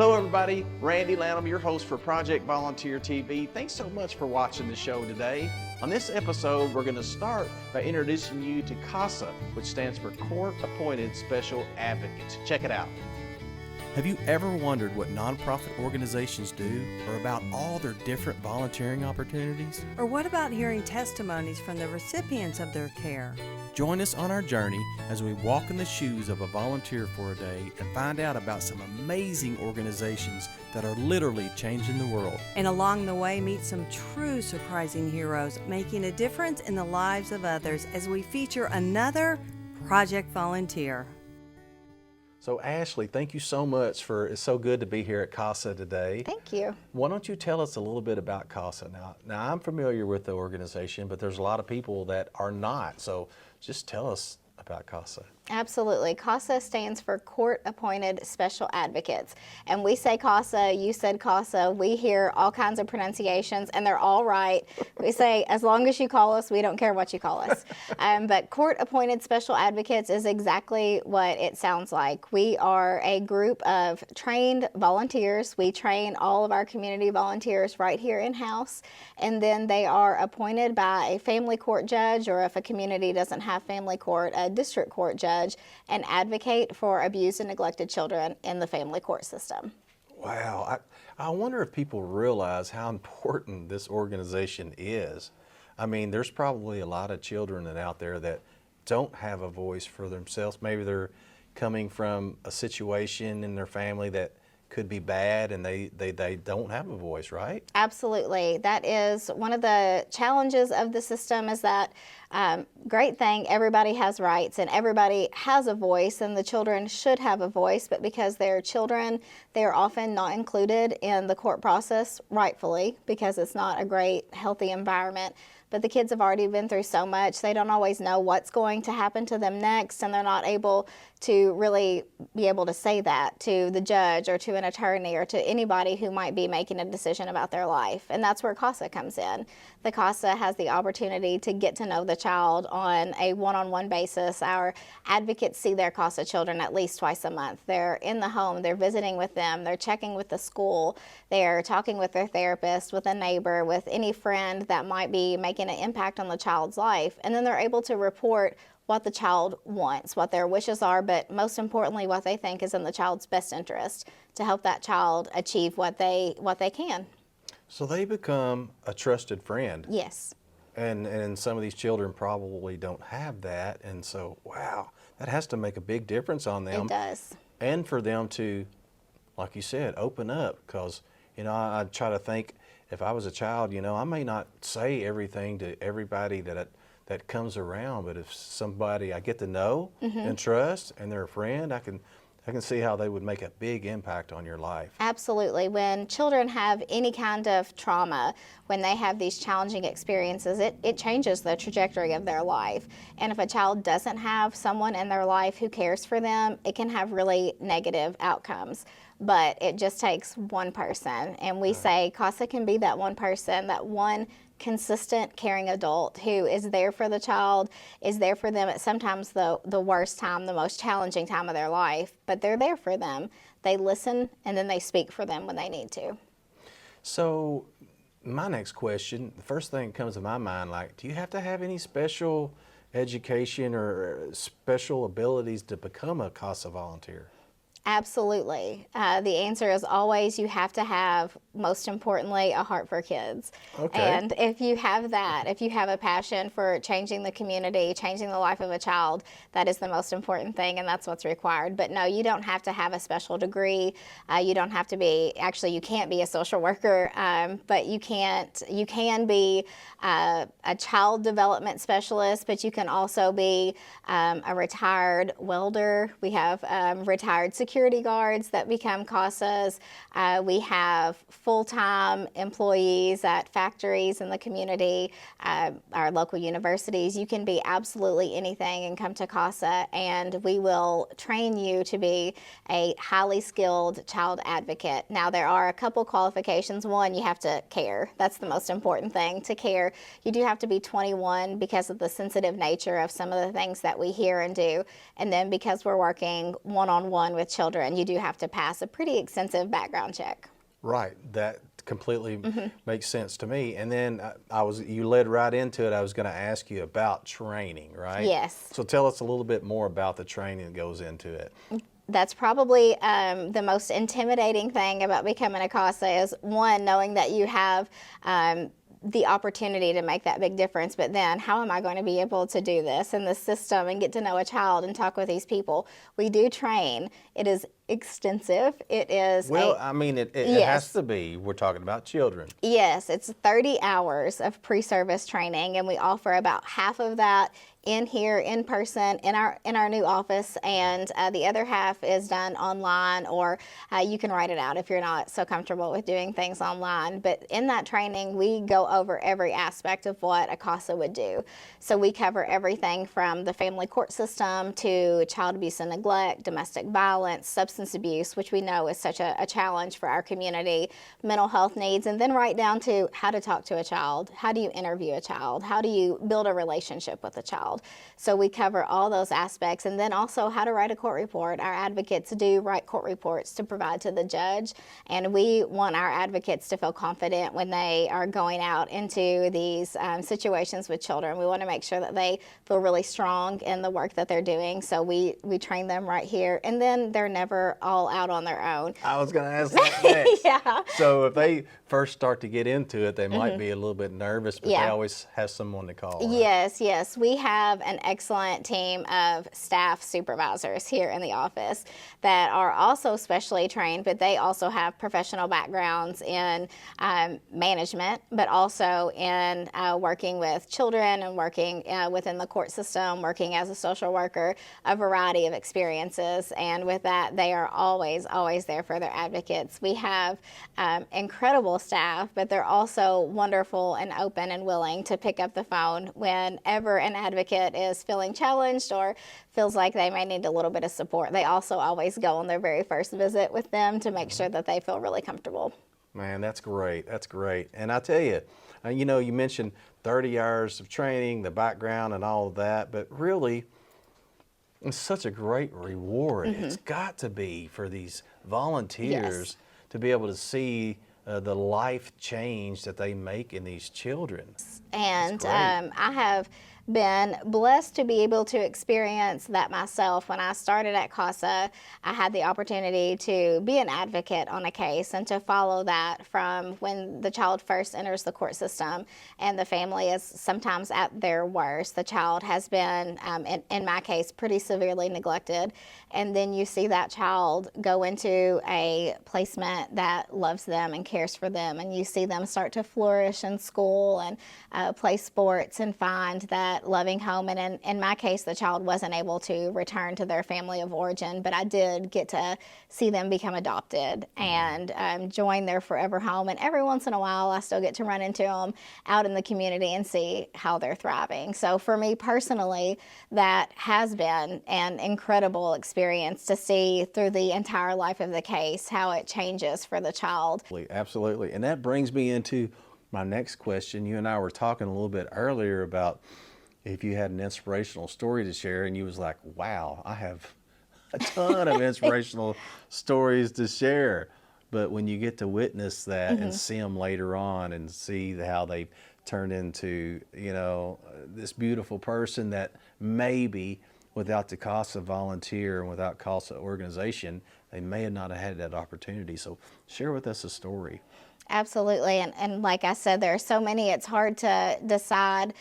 Hello everybody, Randy Lanham, your host for Project Volunteer TV. Thanks so much for watching the show today. On this episode, we're going to start by introducing you to CASA, which stands for Court Appointed Special Advocates. Check it out. Have you ever wondered what nonprofit organizations do, or about all their different volunteering opportunities? Or what about hearing testimonies from the recipients of their care? Join us on our journey as we walk in the shoes of a volunteer for a day and find out about some amazing organizations that are literally changing the world. And along the way, meet some true surprising heroes making a difference in the lives of others as we feature another Project Volunteer. So Ashley, thank you so much it's so good to be here at CASA today. Thank you. Why don't you tell us a little bit about CASA? Now I'm familiar with the organization, but there's a lot of people that are not. So just tell us about CASA. Absolutely. CASA stands for Court Appointed Special Advocates. And we say CASA, you said CASA. We hear all kinds of pronunciations and they're all right. We say, as long as you call us, we don't care what you call us. But Court Appointed Special Advocates is exactly what it sounds like. We are a group of trained volunteers. We train all of our community volunteers right here in-house. And then they are appointed by a family court judge, or if a community doesn't have family court, a district court judge, and advocate for abused and neglected children in the family court system. Wow. I wonder if people realize how important this organization is. I mean, there's probably a lot of children out there that don't have a voice for themselves. Maybe they're coming from a situation in their family that could be bad and they don't have a voice, right? Absolutely. That is one of the challenges of the system, is that great thing, everybody has rights and everybody has a voice, and the children should have a voice, but because they're children, they're often not included in the court process, rightfully, because it's not a great, healthy environment. But the kids have already been through so much, they don't always know what's going to happen to them next, and they're not able to really be able to say that to the judge or to an attorney or to anybody who might be making a decision about their life. And that's where CASA comes in. The CASA has the opportunity to get to know the child on a one-on-one basis. Our advocates see their CASA children at least twice a month. They're in the home, they're visiting with them, they're checking with the school, they're talking with their therapist, with a neighbor, with any friend that might be making an impact on the child's life. And then they're able to report what the child wants, what their wishes are, but most importantly, what they think is in the child's best interest to help that child achieve what they can. So they become a trusted friend. Yes. And some of these children probably don't have that. And so, wow, that has to make a big difference on them. It does. And for them to, like you said, open up. Because, I try to think, if I was a child, I may not say everything to everybody that comes around, but if somebody I get to know and trust and they're a friend, I can see how they would make a big impact on your life. Absolutely. When children have any kind of trauma, when they have these challenging experiences, it changes the trajectory of their life. And if a child doesn't have someone in their life who cares for them, it can have really negative outcomes. But it just takes one person. And we say CASA can be that one person, that one consistent, caring adult who is there for the child, is there for them at sometimes the worst time, the most challenging time of their life, but they're there for them. They listen, and then they speak for them when they need to. So my next question, the first thing that comes to my mind, do you have to have any special education or special abilities to become a CASA volunteer? Absolutely. The answer is always you have to have, most importantly, a heart for kids. Okay. And if you have that, if you have a passion for changing the community, changing the life of a child, that is the most important thing, and that's what's required. But no, you don't have to have a special degree. You don't have to be, actually you can't be a social worker, but you can be a child development specialist, but you can also be a retired welder. We have retired security guards that become CASAs. We have full-time employees at factories in the community, our local universities. You can be absolutely anything and come to CASA, and we will train you to be a highly skilled child advocate. Now, there are a couple qualifications. One, you have to care. That's the most important thing, to care. You do have to be 21 because of the sensitive nature of some of the things that we hear and do. And then because we're working one-on-one with children, you do have to pass a pretty extensive background check. Right. That completely makes sense to me. And then you led right into it. I was going to ask you about training, right? Yes. So tell us a little bit more about the training that goes into it. That's probably the most intimidating thing about becoming a CASA is, one, knowing that you have the opportunity to make that big difference, but then how am I going to be able to do this in the system and get to know a child and talk with these people? We do train. It is extensive. It is Well, I mean, it Yes. has to be. We're talking about children. Yes, it's 30 hours of pre-service training, and we offer about half of that in here in person in our new office, and the other half is done online, or you can write it out if you're not so comfortable with doing things online. But in that training, we go over every aspect of what a CASA would do. So we cover everything from the family court system to child abuse and neglect, domestic violence, substance abuse, which we know is such a challenge for our community, mental health needs, and then right down to how to talk to a child, how do you interview a child, how do you build a relationship with a child. So we cover all those aspects, and then also how to write a court report. Our advocates do write court reports to provide to the judge, and we want our advocates to feel confident when they are going out into these situations with children. We want to make sure that they feel really strong in the work that they're doing, so we train them right here, and then they're never all out on their own. I was going to ask that next. Yeah. So if they first start to get into it, they might be a little bit nervous, but Yeah. they always have someone to call. Right? Yes. We have an excellent team of staff supervisors here in the office that are also specially trained, but they also have professional backgrounds in management, but also in working with children and working within the court system, working as a social worker, a variety of experiences. And with that, they are always there for their advocates. We have incredible staff, but they're also wonderful and open and willing to pick up the phone whenever an advocate is feeling challenged or feels like they may need a little bit of support. They also always go on their very first visit with them to make sure that they feel really comfortable. Man, that's great. That's great. And I tell you, you mentioned 30 hours of training, the background and all of that, but really, it's such a great reward. It's got to be for these volunteers to be able to see the life change that they make in these children. And great. I have been blessed to be able to experience that myself. When I started at CASA, I had the opportunity to be an advocate on a case and to follow that from when the child first enters the court system and the family is sometimes at their worst. The child has been, in my case, pretty severely neglected. And then you see that child go into a placement that loves them and cares for them, and you see them start to flourish in school and play sports and find that loving home. And in my case, the child wasn't able to return to their family of origin, but I did get to see them become adopted and join their forever home. And every once in a while, I still get to run into them out in the community and see how they're thriving. So for me personally, that has been an incredible experience to see through the entire life of the case how it changes for the child. Absolutely. And that brings me into my next question. You and I were talking a little bit earlier about if you had an inspirational story to share, and you was like, wow, I have a ton of inspirational stories to share. But when you get to witness that and see them later on and see how they turned into, this beautiful person that maybe without the CASA volunteer and without CASA organization, they may have not had that opportunity. So share with us a story. Absolutely. And like I said, there are so many, it's hard to decide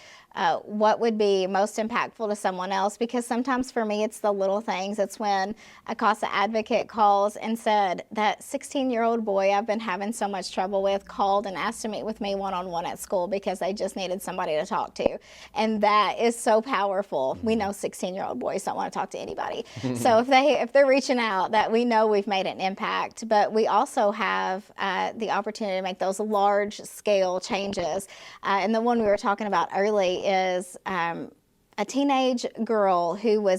what would be most impactful to someone else, because sometimes for me it's the little things. It's when a CASA advocate calls and said, that 16-year-old boy I've been having so much trouble with called and asked to meet with me one-on-one at school because they just needed somebody to talk to. And that is so powerful. We know 16-year-old boys don't want to talk to anybody. So if they're reaching out, that we know we've made an impact. But we also have the opportunity to make those large-scale changes. And the one we were talking about early is a teenage girl who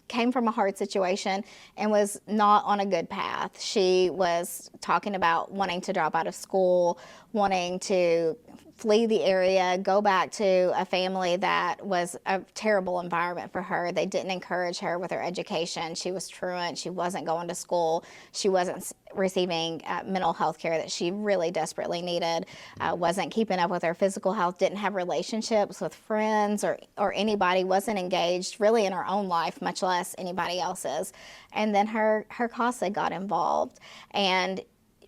came from a hard situation and was not on a good path. She was talking about wanting to drop out of school, wanting to flee the area, go back to a family that was a terrible environment for her. They didn't encourage her with her education. She was truant. She wasn't going to school. She wasn't receiving mental health care that she really desperately needed, wasn't keeping up with her physical health, didn't have relationships with friends or anybody, wasn't engaged really in her own life, much less anybody else's. And then her CASA got involved. And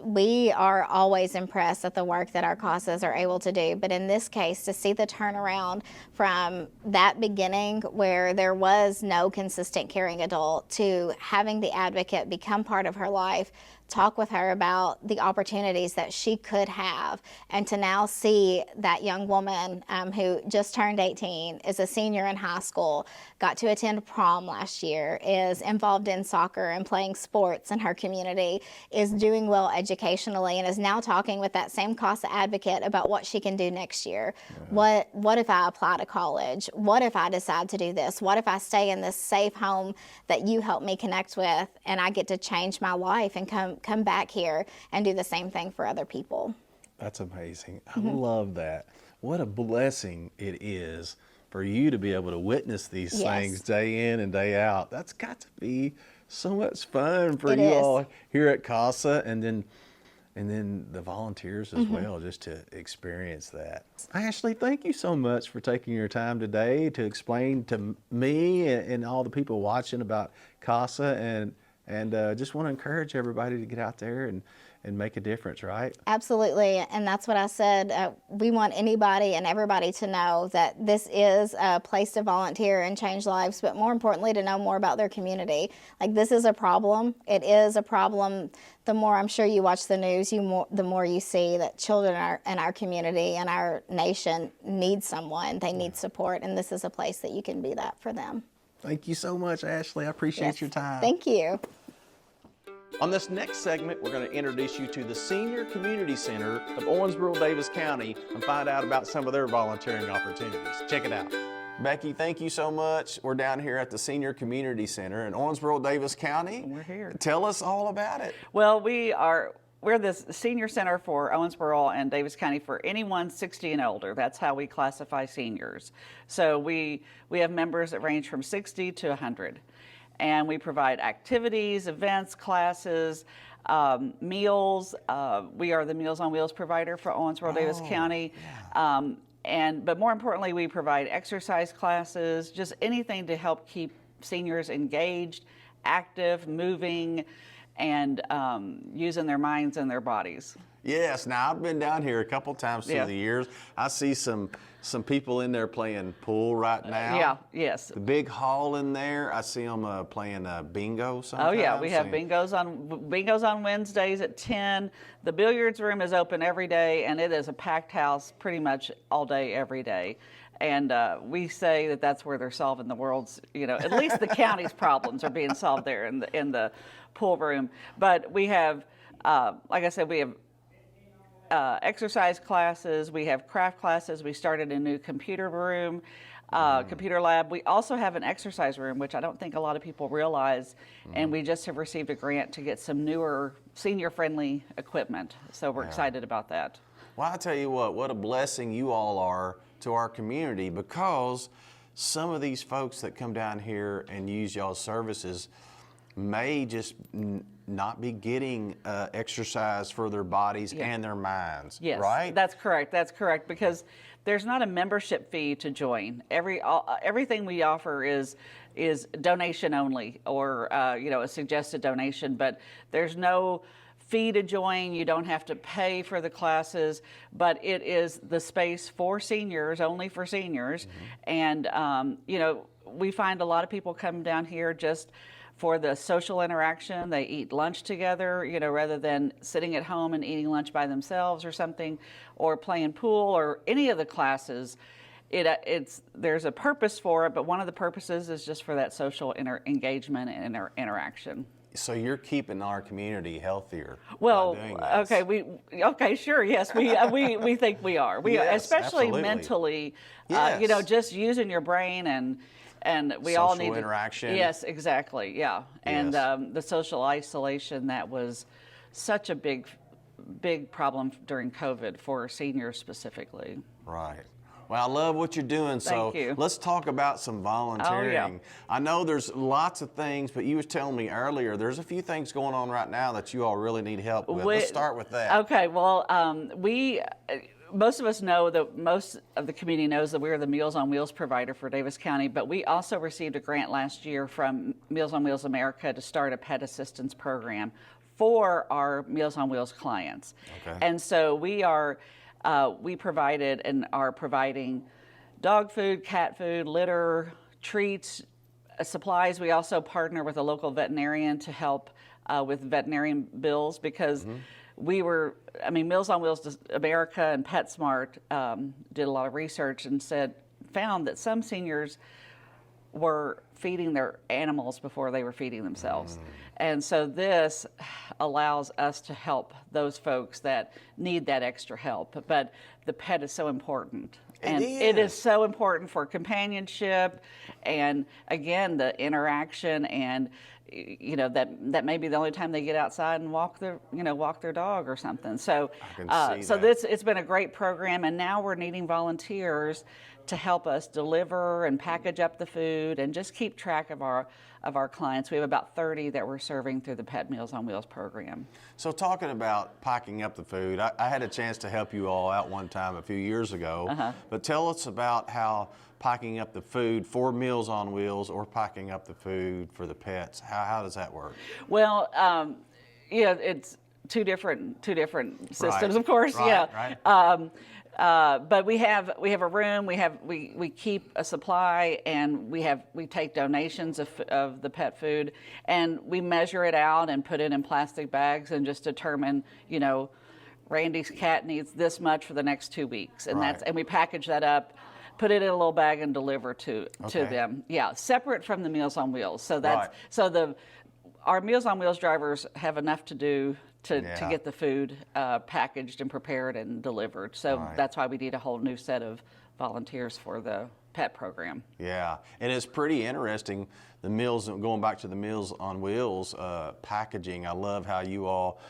we are always impressed at the work that our CASAs are able to do. But in this case, to see the turnaround from that beginning where there was no consistent caring adult to having the advocate become part of her life, talk with her about the opportunities that she could have, and to now see that young woman who just turned 18, is a senior in high school, got to attend prom last year, is involved in soccer and playing sports in her community, is doing well educationally, and is now talking with that same CASA advocate about what she can do next year. Yeah. What if I apply to college? What if I decide to do this? What if I stay in this safe home that you helped me connect with, and I get to change my life and come back here and do the same thing for other people? That's amazing. I love that. What a blessing it is for you to be able to witness these things day in and day out. That's got to be so much fun for you all here at CASA, and then the volunteers as well, just to experience that. Ashley, thank you so much for taking your time today to explain to me and all the people watching about CASA, and just want to encourage everybody to get out there and make a difference, right? Absolutely, and that's what I said. We want anybody and everybody to know that this is a place to volunteer and change lives, but more importantly, to know more about their community. Like, this is a problem. It is a problem. The more I'm sure you watch the news, the more you see that children in our community and our nation need someone. They need support, and this is a place that you can be that for them. Thank you so much, Ashley. I appreciate your time. Thank you. On this next segment, we're going to introduce you to the Senior Community Center of Owensboro-Davis County and find out about some of their volunteering opportunities. Check it out. Becky, thank you so much. We're down here at the Senior Community Center in Owensboro-Davis County. We're here. Tell us all about it. Well, we're the senior center for Owensboro and Davis County for anyone 60 and older. That's how we classify seniors. So we have members that range from 60 to 100. And we provide activities, events, classes, meals. We are the Meals on Wheels provider for Owensboro-Davis County. Yeah. But more importantly, we provide exercise classes, just anything to help keep seniors engaged, active, moving, and using their minds and their bodies. Yes, now I've been down here a couple times through the years. I see some people in there playing pool right now. Yes. The big hall in there, I see them playing bingo sometimes. Oh yeah, we have bingos on Wednesdays at 10. The billiards room is open every day, and it is a packed house pretty much all day, every day. And we say that that's where they're solving the world's, at least the county's problems are being solved there in the pool room. But we have, like I said, we have exercise classes, we have craft classes, we started a new computer room, computer lab. We also have an exercise room, which I don't think a lot of people realize, and we just have received a grant to get some newer senior-friendly equipment, so we're excited about that. Well, I tell you what a blessing you all are to our community, because some of these folks that come down here and use y'all's services may just not be getting exercise for their bodies and their minds, right? That's correct, because there's not a membership fee to join. Everything we offer is donation only, or a suggested donation, but there's no fee to join. You don't have to pay for the classes, but it is the space for seniors, only for seniors. And we find a lot of people come down here just for the social interaction. They eat lunch together, rather than sitting at home and eating lunch by themselves or something, or playing pool or any of the classes. There's a purpose for it, but one of the purposes is just for that social engagement and interaction. So you're keeping our community healthier. Well, by doing this. okay, sure, yes, we think we are. Yes, especially absolutely. Mentally, Yes. just using your brain and we all need social interaction. Yes, exactly, yeah. And Yes. the social isolation, that was such a big big problem during COVID for seniors specifically. Right. Well, I love what you're doing. So Thank you. let's talk about some volunteering. I know there's lots of things, but you was telling me earlier there's a few things going on right now that you all really need help with. Let's start with that. Okay. Well, most of us know that most of the community knows that we're the Meals on Wheels provider for Davis County, but we also received a grant last year from Meals on Wheels America to start a pet assistance program for our Meals on Wheels clients. Okay. And so we provided and are providing dog food, cat food, litter, treats, supplies. We also partner with a local veterinarian to help with veterinarian bills because Meals on Wheels America and PetSmart did a lot of research and found that some seniors were feeding their animals before they were feeding themselves. And so this allows us to help those folks that need that extra help. But the pet is so important. And it is so important for companionship and, again, the interaction and, that may be the only time they get outside and walk their dog or something. So, it's been a great program, and now we're needing volunteers to help us deliver and package up the food and just keep track of our clients. We have about 30 that we're serving through the Pet Meals on Wheels program. So talking about packing up the food, I had a chance to help you all out one time a few years ago, but tell us about how packing up the food for Meals on Wheels or packing up the food for the pets, how does that work? Well, it's two different systems, of course. Right. But we have a room. We keep a supply, and we take donations of the pet food, and we measure it out and put it in plastic bags and just determine, Randy's cat needs this much for the next 2 weeks, and and we package that up, put it in a little bag, and deliver to them. Yeah, separate from the Meals on Wheels. So our Meals on Wheels drivers have enough to do to get the food packaged and prepared and delivered. So that's why we need a whole new set of volunteers for the pet program. Yeah, and it's pretty interesting, going back to the Meals on Wheels packaging. I love how you all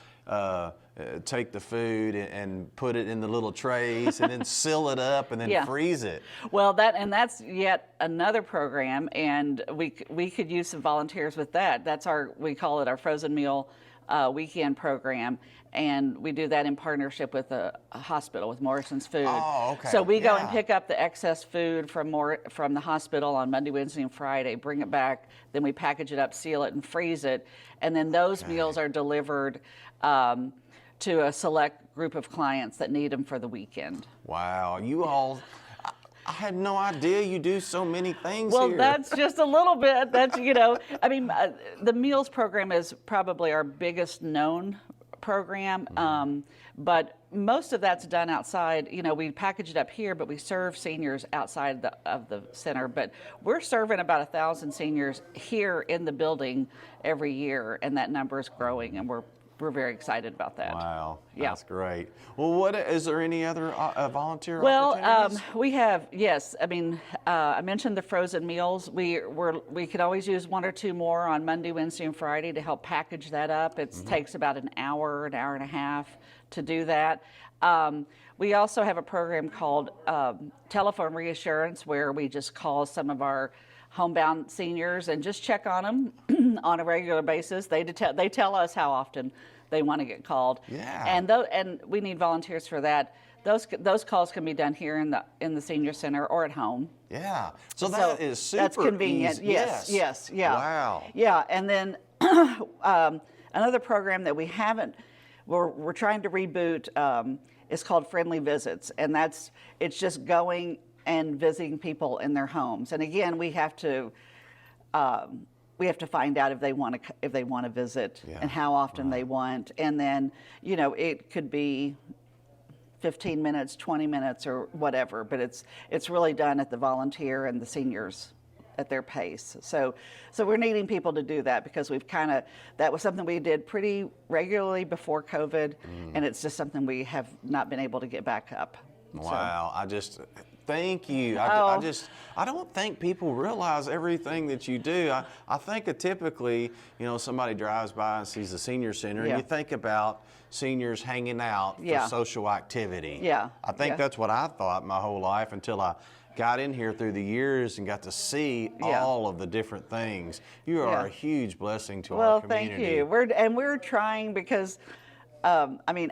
take the food and put it in the little trays and then seal it up and then freeze it. Well, that's yet another program, and we could use some volunteers with that. We call it our frozen meal weekend program, and we do that in partnership with a hospital, with Morrison's Food. Oh, okay. So we go and pick up the excess food from the hospital on Monday, Wednesday, and Friday, bring it back, then we package it up, seal it, and freeze it, and then those meals are delivered to a select group of clients that need them for the weekend. Wow, you all, I had no idea you do so many things here. Well, that's just a little bit. That's, the meals program is probably our biggest known program, but most of that's done outside. We package it up here, but we serve seniors outside of the center. But we're serving about 1,000 seniors here in the building every year, and that number is growing, and we're very excited about that. Wow, that's great. Well, is there any other volunteer opportunities? We have, yes. I mentioned the frozen meals. We could always use one or two more on Monday, Wednesday, and Friday to help package that up. It takes about an hour and a half to do that. We also have a program called Telephone Reassurance, where we just call some of our homebound seniors and just check on them on a regular basis. They tell us how often they want to get called. Yeah. And we need volunteers for that. Those calls can be done here in the senior center or at home. Yeah. So that is super that's convenient. Easy. Yes. Yeah. Wow. Yeah. And then another program that we're trying to reboot is called Friendly Visits, and it's just going and visiting people in their homes. And again, we have to find out if they want to visit and how often they want. And then, it could be 15 minutes, 20 minutes, or whatever. But it's really done at the volunteer and the seniors at their pace. So we're needing people to do that because that was something we did pretty regularly before COVID, and it's just something we have not been able to get back up. Wow, Thank you. Oh. I don't think people realize everything that you do. I think that typically, somebody drives by and sees the senior center, Yeah. and you think about seniors hanging out Yeah. for social activity. Yeah. I think Yeah. that's what I thought my whole life until I got in here through the years and got to see Yeah. all of the different things. You are Yeah. a huge blessing to our Well, community. thank you. We're trying because, I mean,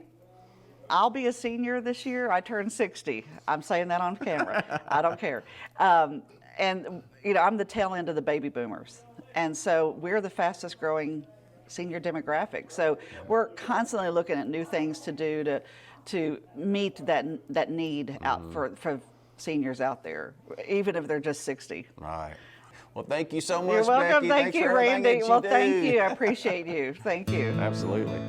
I'll be a senior this year. I turn 60. I'm saying that on camera. I don't care. And I'm the tail end of the baby boomers, and so we're the fastest growing senior demographic. So we're constantly looking at new things to do to meet that need out for seniors out there, even if they're just 60. Right. Well, thank you so much, You're welcome. Becky. Thank Thanks you, for everything Randy. that you Well, do. thank you. I appreciate you. Thank you. Absolutely.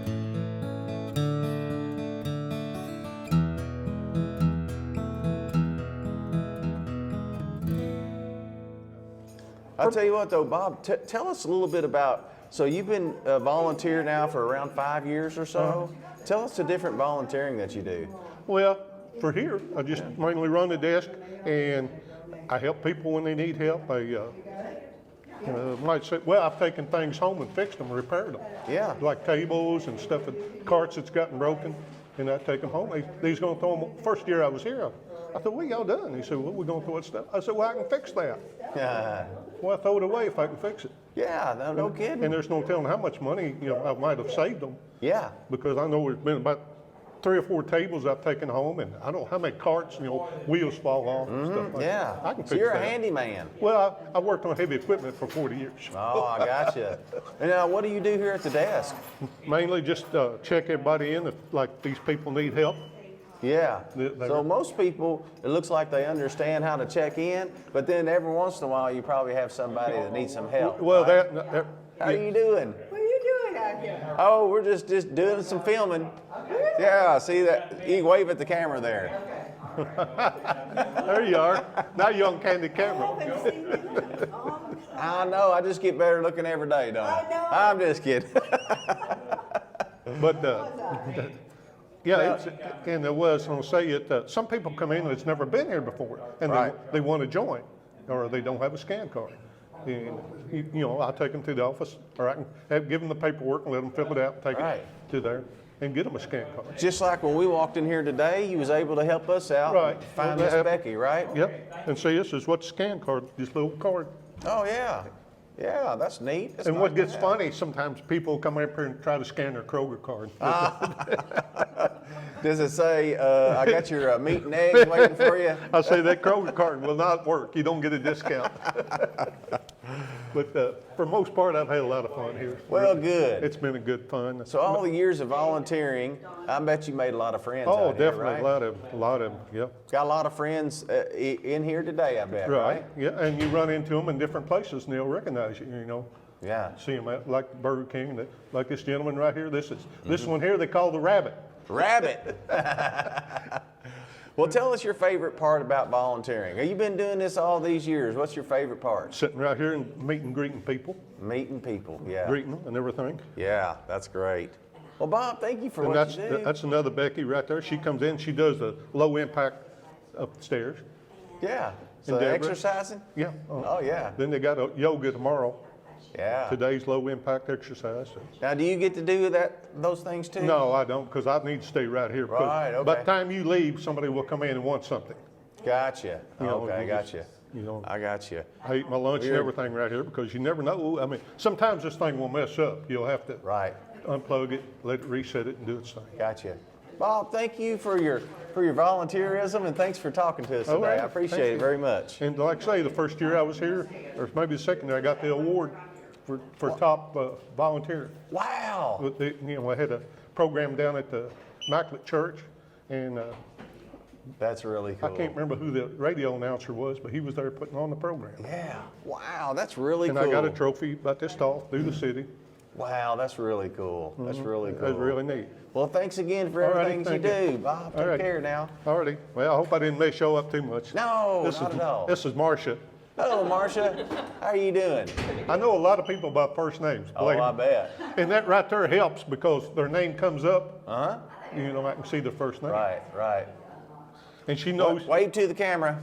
I'll tell you what, though, Bob, tell us a little bit about, so you've been a volunteer now for around 5 years or so. Tell us the different volunteering that you do. Well, for here, I just mainly run the desk, and I help people when they need help. I might say, well, I've taken things home and fixed them, repaired them. Yeah. Like tables and stuff, and carts that's gotten broken, and I take them home. They's going to throw them. First year I was here, I thought, what y'all done? He said, well, we're going to throw it stuff. I said, well, I can fix that. Yeah. Well, I throw it away if I can fix it. Yeah, no kidding. And there's no telling how much money, I might have saved them. Yeah. Because I know there's been about 3 or 4 tables I've taken home, and I don't know how many carts, wheels fall off and stuff like that. Yeah. I can So fix you're that. a handyman. Well, I worked on heavy equipment for 40 years. Oh, I gotcha. And now, what do you do here at the desk? Mainly just check everybody in if, like, these people need help. Yeah. They- So most people, it looks like they understand how to check in, but then every once in a while, you probably have somebody that needs some help. Well, right? that How are you doing? What are you doing out here? Oh, we're just doing some filming. Yeah, see that? You can wave at the camera there. there you are. Now you're on candid camera. Haven't seen you in a long I know, I just get better looking every day, don't I? I know. I'm just kidding. But yeah, and there was, I'm gonna say it. Some people come in that's never been here before, and Right. they want to join, or they don't have a scan card. And I'll take them to the office, or I can give them the paperwork and let them fill it out, and take Right. it to there, and get them a scan card. Just like when we walked in here today, you was able to help us out. Right. And find Well, Miss that- Becky, right? Yep. And see, this is what the scan card, this little card. Oh, yeah. Yeah, that's neat. That's And nice what to gets have. funny, sometimes people come up here and try to scan their Kroger card. Does it say, I got your meat and eggs waiting for you? I say that Kroger card will not work. You don't get a discount. But for most part, I've had a lot of fun here. Well, good. It's been a good fun. So all the years of volunteering, I bet you made a lot of friends Oh, out here, definitely, right? a lot of them, yep. Got a lot of friends in here today, I bet, right? Right, yeah, and you run into them in different places and they'll recognize you, Yeah. See them at, like Burger King, like this gentleman right here. This Mm-hmm. one here, they call the rabbit. Rabbit. Well, tell us your favorite part about volunteering. You've been doing this all these years. What's your favorite part? Sitting right here and meeting, greeting people, Meeting people, yeah. greeting them and everything. Yeah, that's great. Well, Bob, thank you for And what you do. that's another Becky right there. She comes in, she does the low impact upstairs. Yeah. So Deborah? exercising? Yeah. Oh, yeah. Then they got a yoga tomorrow. Yeah. Today's low impact exercise. Now, do you get to do those things too? No, I don't, because I need to stay right here. because Right, okay. By the time you leave, somebody will come in and want something. Gotcha. Okay, you gotcha. just, I got you. I eat my lunch and Weird. everything right here because you never know. I mean, sometimes this thing will mess up. You'll have to Right. unplug it, let it reset it, and do its thing. Gotcha. Bob, thank you for your volunteerism and thanks for talking to us All today. right, I appreciate thank it you. very much. And like I say, the first year I was here, or maybe the second year, I got the award for top volunteer. Wow. With the, I had a program down at the Immaculate Church, and That's really cool. I can't remember who the radio announcer was, but he was there putting on the program. Yeah. Wow, that's really And cool. I got a trophy about this tall through the city. Wow, that's really cool. That's really cool. It was really neat. Well, thanks again for All righty, everything you thank do. Bob, All take right. care now. Alrighty. Well, I hope I didn't mess you up too much. No, This not is, at all. This is Marcia. Hello, Marcia. How are you doing? I know a lot of people by first names. Oh, believe I me. bet. And that right there helps because their name comes up. Uh-huh. I can see their first name. Right, right. And she knows, Wave to the camera.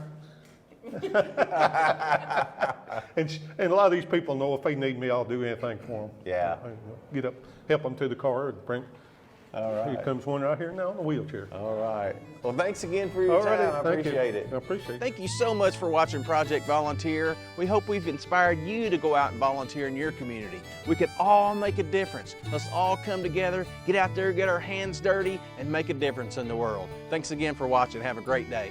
and a lot of these people know if they need me, I'll do anything for them. Yeah. Get up, help them to the car and bring. All right. Here comes one right here now in a wheelchair. All right. Well, thanks again for your All righty, time. I thank you. appreciate it. I appreciate it. Thank you so much for watching Project Volunteer. We hope we've inspired you to go out and volunteer in your community. We can all make a difference. Let's all come together, get out there, get our hands dirty, and make a difference in the world. Thanks again for watching. Have a great day.